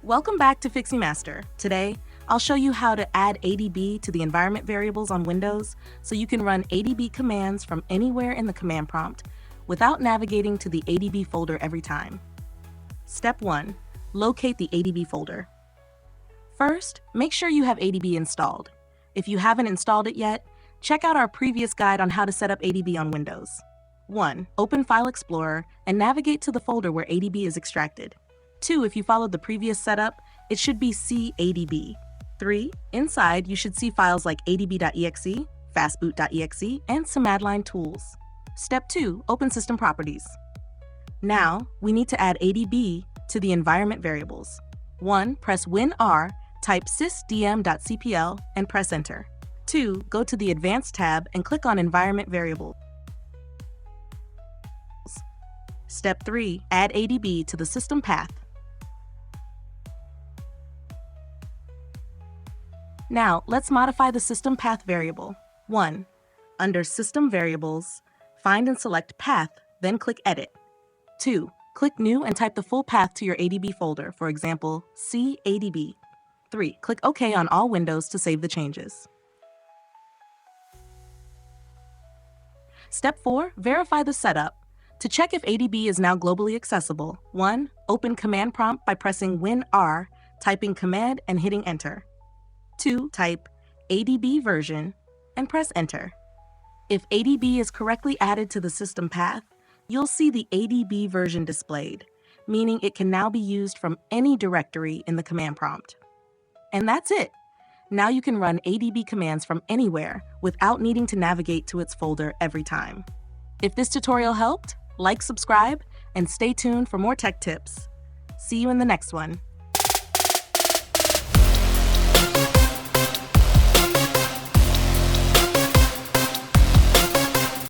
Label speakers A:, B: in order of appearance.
A: Welcome back to Fixie Master. Today, I'll show you how to add ADB to the environment variables on Windows so you can run ADB commands from anywhere in the command prompt without navigating to the ADB folder every time. Step 1. Locate the ADB folder. First, make sure you have ADB installed. If you haven't installed it yet, check out our previous guide on how to set up ADB on Windows. 1. Open File Explorer and navigate to the folder where ADB is extracted. 2. If you followed the previous setup, it should be CADB. 3. Inside, you should see files like adb.exe, fastboot.exe, and some Adline tools. Step 2. Open System Properties. Now, we need to add ADB to the environment variables. 1. Press WinR, type sysdm.cpl, and press Enter. 2. Go to the Advanced tab and click on Environment Variables. Step 3. Add ADB to the system path. Now, let's modify the system path variable. 1. Under System Variables, find and select Path, then click Edit. 2. Click New and type the full path to your ADB folder, for example, CADB. 3. Click OK on all windows to save the changes. Step 4. Verify the setup. To check if ADB is now globally accessible, 1. Open Command Prompt by pressing WinR, typing Command and hitting Enter. 2. Type ADB version and press Enter. If ADB is correctly added to the system path, you'll see the ADB version displayed, meaning it can now be used from any directory in the command prompt. And that's it! Now you can run ADB commands from anywhere without needing to navigate to its folder every time. If this tutorial helped, like, subscribe, and stay tuned for more tech tips. See you in the next one.